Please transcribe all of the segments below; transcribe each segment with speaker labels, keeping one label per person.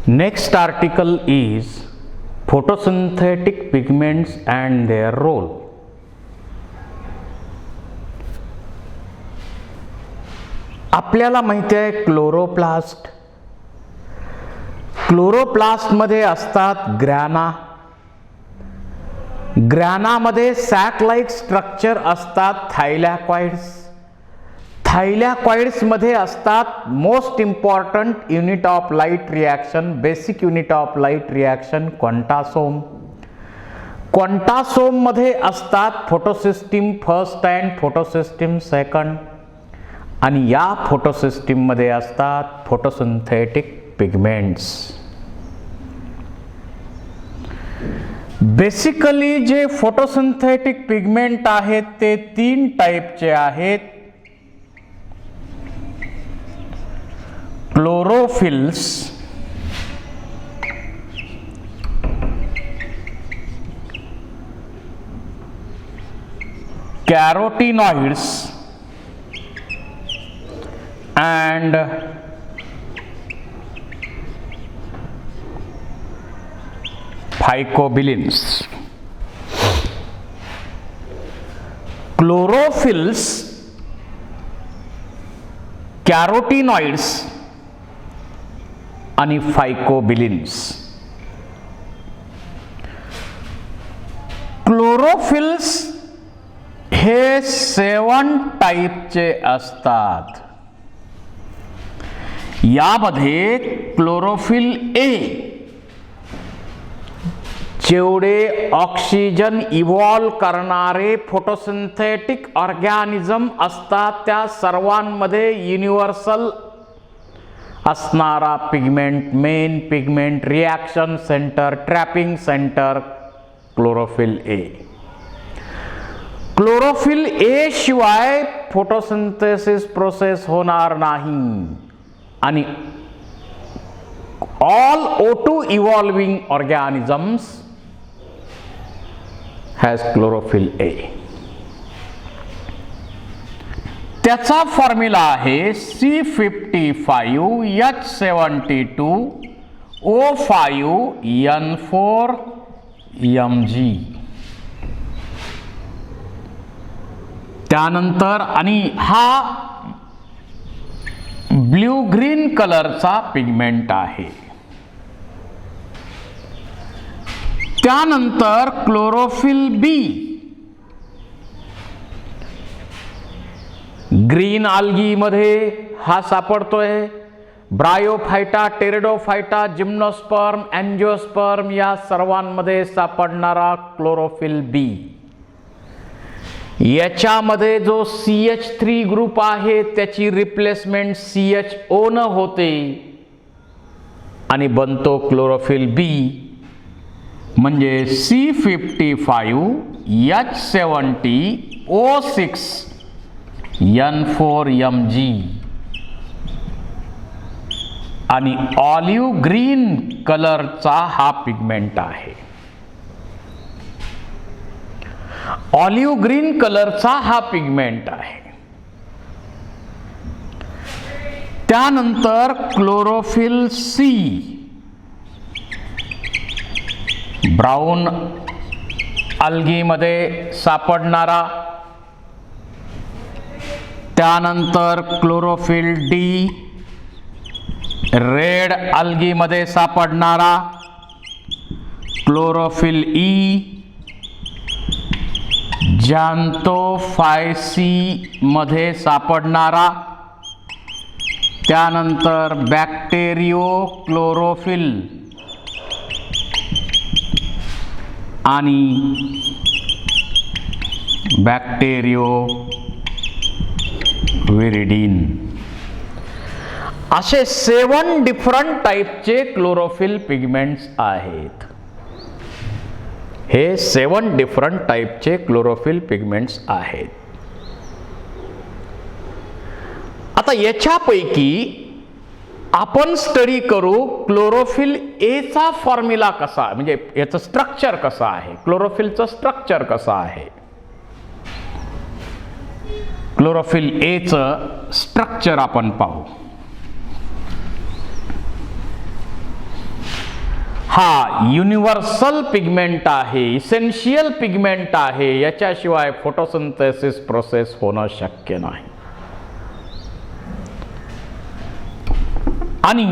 Speaker 1: Next article is photosynthetic pigments and their role. आपल्याला माहिती आहे क्लोरोप्लास्ट. क्लोरोप्लास्टमध्ये असतात ग्रॅना. ग्रॅनामध्ये सॅक लाईक स्ट्रक्चर असतात थायलॅकॉइड्स. थायलॅकॉइड्समध्ये असतात most important unit of light reaction, basic unit of light reaction quantasome. क्वांटासोममध्ये असतात photosystem first and photosystem second. आणि या फोटोसिस्टीममध्ये असतात फोटोसिंथेटिक पिगमेंट्स. बेसिकली जे फोटोसिंथेटिक पिगमेंट आहेत ते 3 टाईपचे आहेत. Chlorophylls, carotenoids and phycobilins. Chlorophylls, carotenoids आणि phycobilins. क्लोरोफिल्स हे 7 टाईपचे असतात. यामध्ये क्लोरोफिल ए जेवढे ऑक्सिजन इव्हॉल्व करणारे फोटोसिंथेटिक ऑर्गॅनिझम असतात त्या सर्वांमध्ये युनिव्हर्सल असणारा pigment, main pigment, reaction centre, trapping centre chlorophyll A. Chlorophyll A शिवाय फोटोसिंथेसिस प्रोसेस होणार नाही. आणि all O2 evolving organisms has chlorophyll A. त्याचा फॉर्म्युला आहे C55H72O5N4Mg. त्यानंतर आणि हा ब्ल्यू ग्रीन कलरचा पिगमेंट आहे. त्यानंतर क्लोरोफिल बी ग्रीन आल्गी मध्ये हा सापडतोय. ब्रायोफायटा, टेरिडोफायटा, जिम्नोस्पर्म, अँजिओस्पर्म या सर्वांमध्ये सापडणारा क्लोरोफिल बी. याच्यामध्ये जो CH3 ग्रुप आहे त्याची रिप्लेसमेंट CHO न होते आणि बनतो क्लोरोफिल बी म्हणजे C50O6N4Mg. आणि ऑलिव्ह ग्रीन कलरचा हा पिगमेंट आहे. ऑलिव्ह ग्रीन कलरचा हा पिगमेंट आहे. त्यानंतर क्लोरोफिल सी ब्राऊन अल्गीमध्ये सापडणारा. त्यानंतर क्लोरोफिल डी रेड अल्गीमध्ये सापडणारा. क्लोरोफिल ई जॅन्थोफायसी मध्ये सापडणारा. त्यानंतर बॅक्टेरियो क्लोरोफिल आणि बॅक्टेरियो विरिडीन असे 7 डिफरंट टाईपचे क्लोरोफिल पिगमेंट्स आहेत. हे 7 डिफरंट टाईपचे क्लोरोफिल पिगमेंट्स आहेत. आता याच्यापैकी आपण स्टडी करू क्लोरोफिल ए चा फॉर्म्युला कसा, म्हणजे याचं स्ट्रक्चर कसं आहे, क्लोरोफिलचं स्ट्रक्चर कसं आहे. क्लोरोफिल ए चं स्ट्रक्चर आपण पाहू. हा युनिव्हर्सल पिगमेंट आहे, इसेन्शियल पिगमेंट आहे. याच्याशिवाय फोटोसिंथेसिस प्रोसेस होणं शक्य नाही. आणि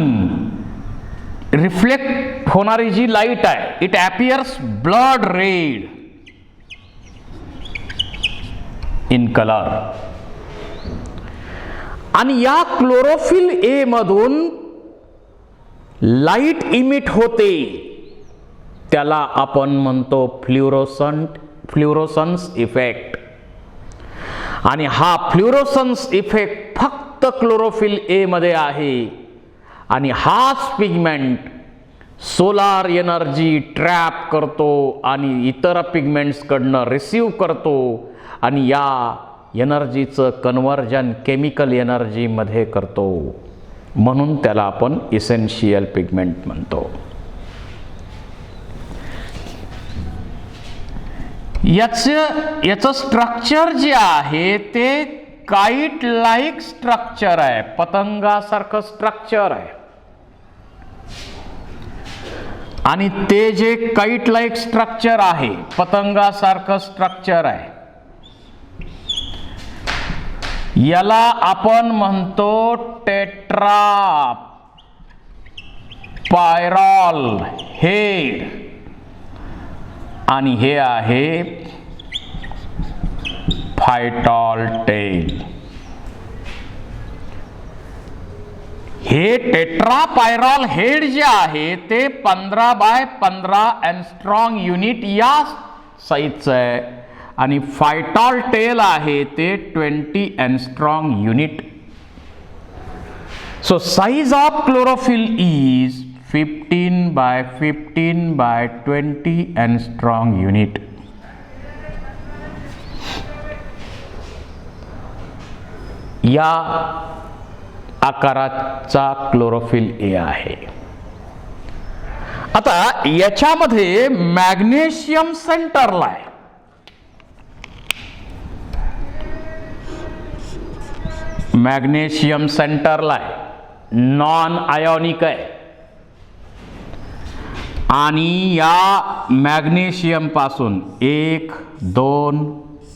Speaker 1: रिफ्लेक्ट होणारी जी लाईट आहे, it appears blood red in colour. आणि या क्लोरोफिल ए मधून लाईट इमिट होते, त्याला आपण म्हणतो फ्ल्युरोसन्स इफेक्ट. आणि हा फ्ल्युरोसन्स इफेक्ट फक्त क्लोरोफिल ए मध्ये आहे. आणि हाच पिगमेंट सोलार एनर्जी ट्रॅप करतो आणि इतर पिगमेंट्स कडनं रिसीव्ह करतो आणि या एनर्जीचं कन्व्हर्जन केमिकल एनर्जीमध्ये करतो. म्हणून त्याला आपण इसेन्शियल पिगमेंट म्हणतो. याचं स्ट्रक्चर जे आहे ते काईट लाईक स्ट्रक्चर आहे, पतंगासारखं स्ट्रक्चर आहे. आणि ते जे काईट लाईक स्ट्रक्चर आहे, पतंगासारखं स्ट्रक्चर आहे, याला आपण म्हणतो टेट्रा पायरॉल हेड. आणि हे आहे फायटॉल टेल. हे टेट्रापायरॉल हेड जे आहे ते 15x15 एंगस्ट्रॉम युनिट या साईजचं आहे. आणि फायटॉल टेल आहे ते 20 angstrom unit. So size of chlorophyll is 15x15x20 angstrom unit. या आकाराचा क्लोरोफिल ए आहे. आता याच्यामध्ये मॅग्नेशियम सेंटरला आहे. मॅग्नेशियम सेंटरला आहे, नॉन आयोनिक आहे. आणि या मॅग्नेशियम पासून 1 2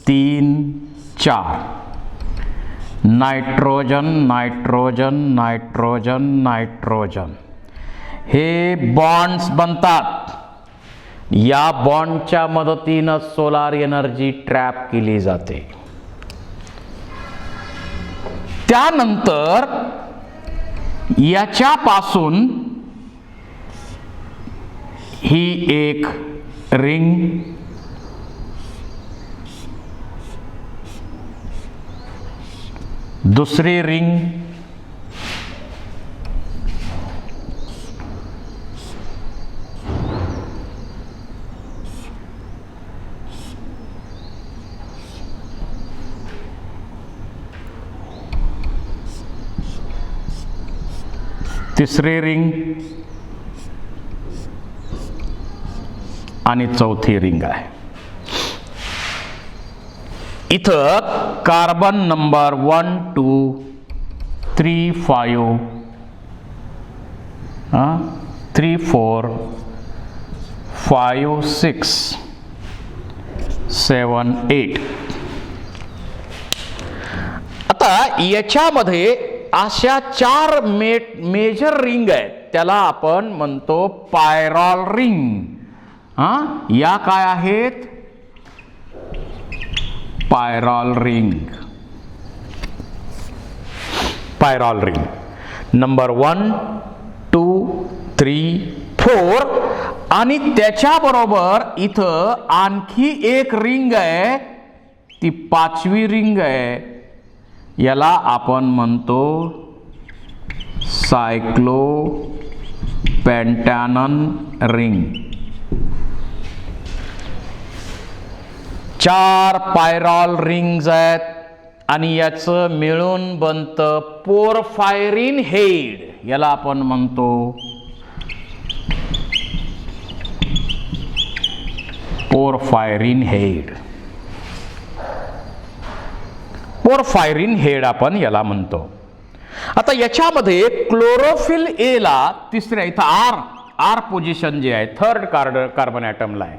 Speaker 1: 3 4 नायट्रोजन नायट्रोजन नायट्रोजन नायट्रोजन हे बॉन्ड्स बनतात. या बॉन्डच्या मदतीनं सोलार एनर्जी ट्रॅप केली जाते. त्यानंतर याच्यापासून ही एक रिंग, दुसरी रिंग, तिसरी रिंग आणि चौथी रिंग आहे. इथं कार्बन नंबर 1 2 3 5 3 4 5 6 7 8. आता याच्यामध्ये अशा 4 मेजर रिंग आहेत, त्याला आपण म्हणतो पायरॉल रिंग. या काय आहेत? Pyrrole ring. Pyrrole ring number 1 2 3 4. आणि त्याच्याबरोबर इथं आणखी एक रिंग आहे, ती 5वी रिंग आहे. याला आपण म्हणतो सायक्लोपेंटॅनन रिंग. 4 पायरॉल रिंग्स आहेत आणि याचं मिळून बनतं पोरफायरिन हेड. याला आपण म्हणतो पोरफायरिन हेड. पोरफायरिन हेड आपण याला म्हणतो. आता याच्यामध्ये क्लोरोफिल ए ला तिसऱ्या इथं आर पोझिशन जे आहे थर्ड कार्बन ॲटमला आहे.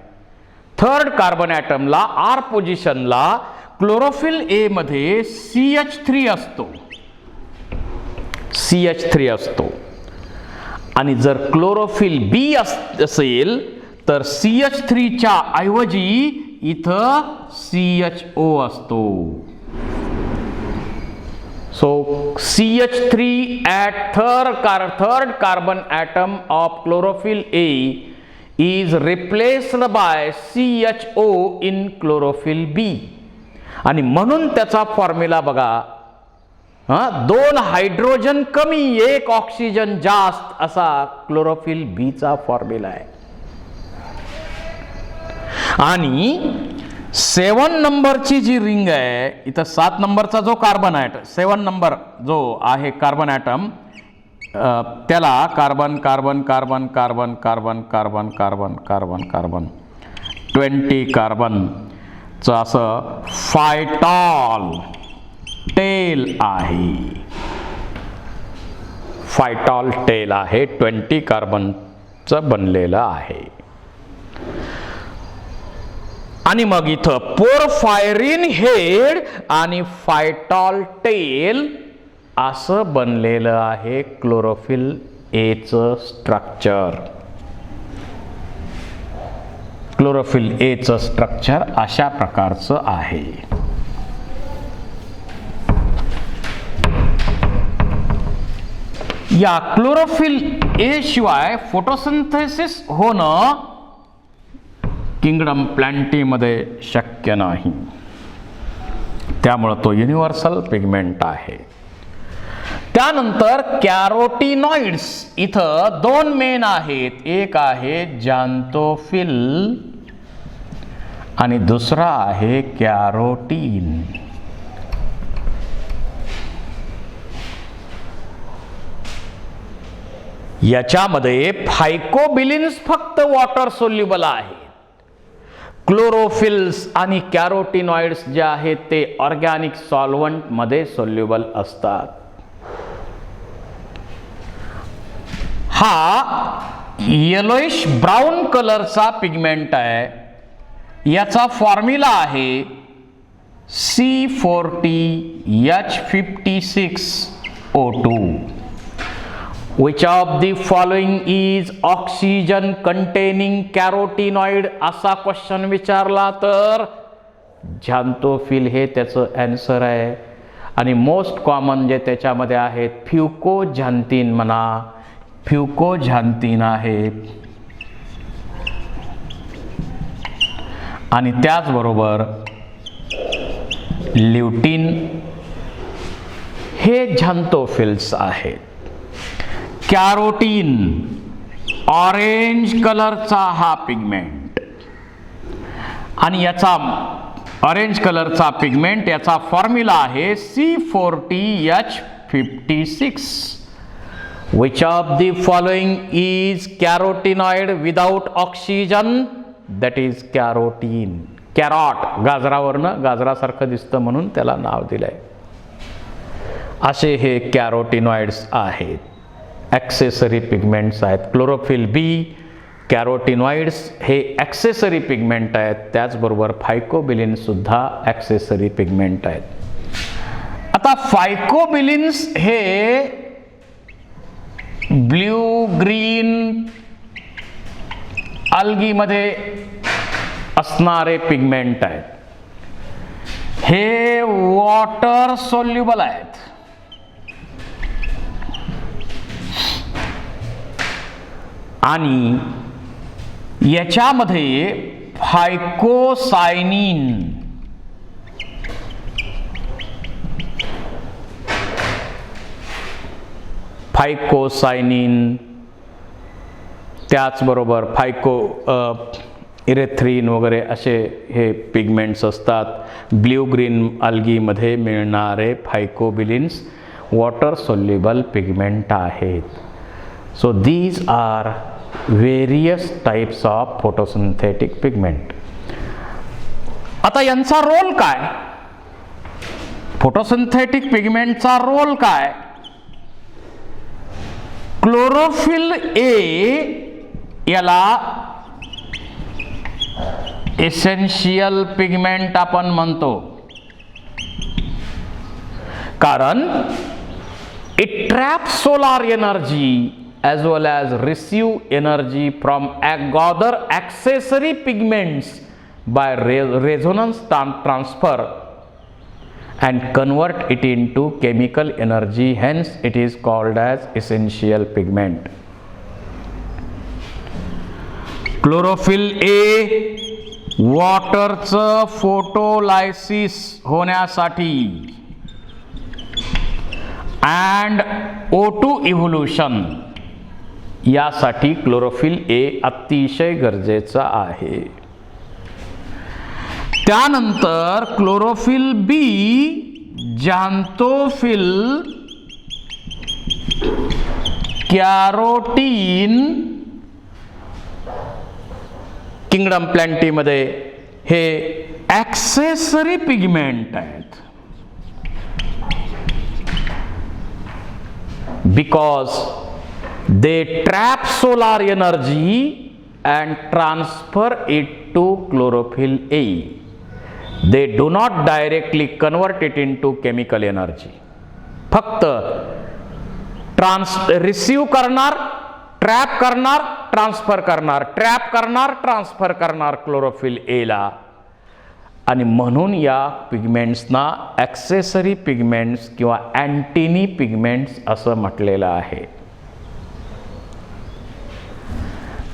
Speaker 1: थर्ड कार्बन ॲटमला आर पोझिशनला क्लोरोफिल ए मध्ये CH3 असतो. CH3 असतो. आणि जर क्लोरोफिल बी असेल तर CH3 च्या ऐवजी इथं CHO असतो. So CH3 at third carbon atom of chlorophyll A is replaced by CHO in chlorophyll B. आणि म्हणून त्याचा फॉर्म्युला बघा, 2 हायड्रोजन कमी 1 ऑक्सिजन जास्त असा क्लोरोफिल बी चा फॉर्म्युला आहे. आणि 7 नंबरची जी रिंग आहे इथं 7 नंबरचा जो कार्बन आहे, 7 नंबर जो आहे कार्बन ॲटम, त्याला carbon carbon carbon carbon carbon carbon carbon carbon carbon 20 कार्बनचं असं फायटॉल टेल आहे. फायटॉल टेल आहे, 20 कार्बनचं बनलेलं आहे. आणि मग इथं पोरफायरिन हेड आणि फायटॉल टेल असं बनलेलं आहे क्लोरोफिल एचं स्ट्रक्चर. क्लोरोफिल एचं स्ट्रक्चर अशा प्रकारचं आहे. या क्लोरोफिल ए शिवाय फोटोसिंथेसिस होणं किंगडम प्लॅन्टीमध्ये शक्य नाही. त्यामुळे तो युनिव्हर्सल पिगमेंट आहे. त्यानंतर कॅरोटीनॉइड्स इथं 2 मेन आहेत. एक आहे जॅन्थोफिल आणि दुसरा आहे कॅरोटीन. याच्यामध्ये फायकोबिलिन्स फक्त वॉटर सोल्युबल आहे. क्लोरोफिल्स आणि कॅरोटीनॉइड्स जे आहेत ते ऑर्गॅनिक सॉल्व्हंट मध्ये सोल्युबल असतात. हा येलोइश ब्राऊन कलरचा पिगमेंट आहे. याचा फॉर्म्युला आहे C40H56O2. Which of the following is oxygen containing carotenoid असा क्वेश्चन विचारला तर झॅन्थोफिल हे त्याचं आन्सर आहे. आणि मोस्ट कॉमन जे त्याच्यामध्ये आहेत फ्युकोझॅन्थिन म्हणा, फ्युकोझॅन्थिन आहे. आणि त्याचबरोबर ल्युटिन हे झॅन्थोफिल्स आहेत. कॅरोटीन ऑरेंज कलरचा हा पिगमेंट आणि याचा ऑरेंज कलरचा पिगमेंट याचा फॉर्म्युला आहे C40H56. Which of the following is carotenoid without oxygen? That is carotene. कॅरॉट गाजरावरनं गाजरासारखं दिसतं म्हणून त्याला नाव दिलंय. असे हे कॅरोटीनॉइड्स आहेत. ॲक्सेसरी पिगमेंट्स आहेत. क्लोरोफिल बी, कॅरोटीनॉइड्स हे ॲक्सेसरी पिगमेंट आहेत. त्याचबरोबर फायकोबिलिन्स सुद्धा ॲक्सेसरी पिगमेंट आहेत. आता फायकोबिलिन्स हे ब्ल्यू ग्रीन अल्गीमध्ये असणारे पिगमेंट आहेत. हे वॉटर सोल्युबल आहेत. आणि याच्यामध्ये फायकोसायनिन त्याचबरोबर इरेथ्रिन वगैरे असे हे पिगमेंट्स असतात. ब्ल्यू ग्रीन अल्गीमध्ये मिळणारे फायकोबिलिन्स वॉटर सोल्युबल पिगमेंट आहेत. So these are various types of photosynthetic pigment. आता यांचा रोल काय? फोटोसिंथेटिक पिगमेंटचा रोल काय? क्लोरोफिल ए याला एसेन्शियल पिगमेंट आपण म्हणतो, कारण it traps solar energy as well as receive energy from other accessory pigments by resonance transfer and convert it into chemical energy, hence it is called as essential pigment. Chlorophyll A वॉटरचं photolysis होण्यासाठी and O2 evolution यासाठी chlorophyll A अतिशय गरजेचा आहे. त्यानंतर chlorophyll B xanthophyll, carotene, kingdom प्लॅन्टीमध्ये हे accessory pigment आहेत. Because they trap solar energy and transfer it to chlorophyll A. They do not directly convert it into chemical energy. फक्त receive करणार, ट्रॅप करणार, ट्रान्सफर करणार, ट्रॅप करणार, transfer करणार chlorophyll A ला. आणि म्हणून या पिगमेंट्सना ॲक्सेसरी पिगमेंट्स किंवा अँटिनी पिगमेंट्स असं म्हटलेलं आहे.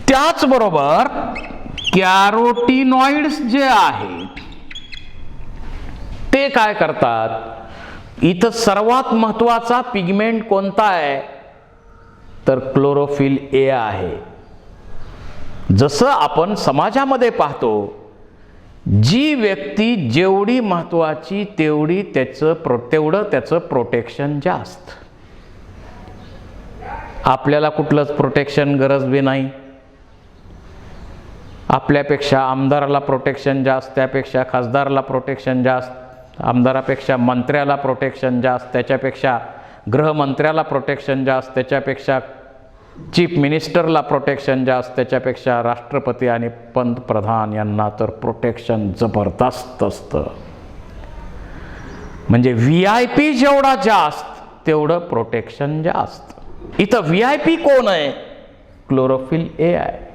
Speaker 1: त्याचबरोबर कॅरोटीनॉइड्स जे आहेत ते काय करतात, इथं सर्वात महत्वाचा पिगमेंट कोणता आहे तर क्लोरोफिल ए आहे. जसं आपण समाजामध्ये पाहतो, जी व्यक्ती जेवढी महत्वाची तेवढी तेवढं त्याचं प्रोटेक्शन जास्त. आपल्याला कुठलंच प्रोटेक्शन गरज बी नाही. आपल्यापेक्षा आमदाराला प्रोटेक्शन जास्त, त्यापेक्षा खासदाराला प्रोटेक्शन जास्त, आमदारापेक्षा मंत्र्याला प्रोटेक्शन जास्त, त्याच्यापेक्षा गृहमंत्र्याला प्रोटेक्शन जास्त, त्याच्यापेक्षा चीफ मिनिस्टरला प्रोटेक्शन जास्त, त्याच्यापेक्षा राष्ट्रपती आणि पंतप्रधान यांना तर प्रोटेक्शन जबरदस्त असतं. म्हणजे VIP जेवढा जास्त तेवढं प्रोटेक्शन जास्त. इथं VIP कोण आहे? क्लोरोफिल ए आहे.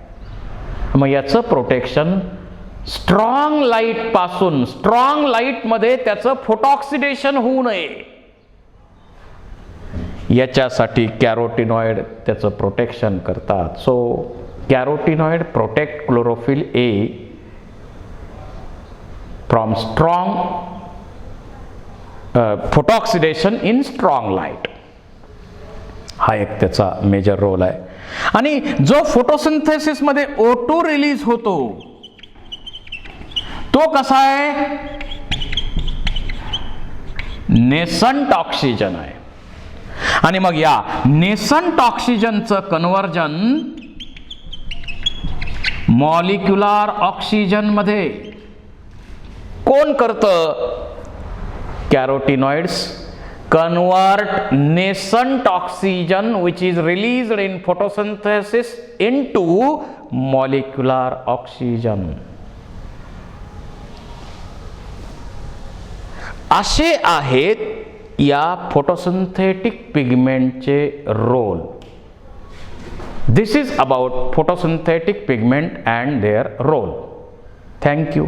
Speaker 1: मग याचं प्रोटेक्शन स्ट्रॉंग लाईट पासून, स्ट्रॉंग लाईट मध्ये त्याचं फोटॉक्सिडेशन होऊ नये याच्यासाठी कॅरोटीनॉइड त्याचं प्रोटेक्शन करतात. So carotenoid protect chlorophyll A from strong photooxidation in strong light. हा एक त्याचा मेजर रोल आहे. आणि जो फोटोसिंथेसिस मध्ये O2 रिलीज होतो तो कसा आहे? नेसंट ऑक्सिजन आहे. आणि मग या नेसंट ऑक्सिजनचं कन्व्हर्जन मॉलिक्युलर ऑक्सिजन मध्ये कोण करतं? Carotenoids convert nascent oxygen which is released in photosynthesis into molecular oxygen. असे आहेत या फोटोसिंथेटिक पिगमेंटचे role. This is about photosynthetic pigment and their role. Thank you.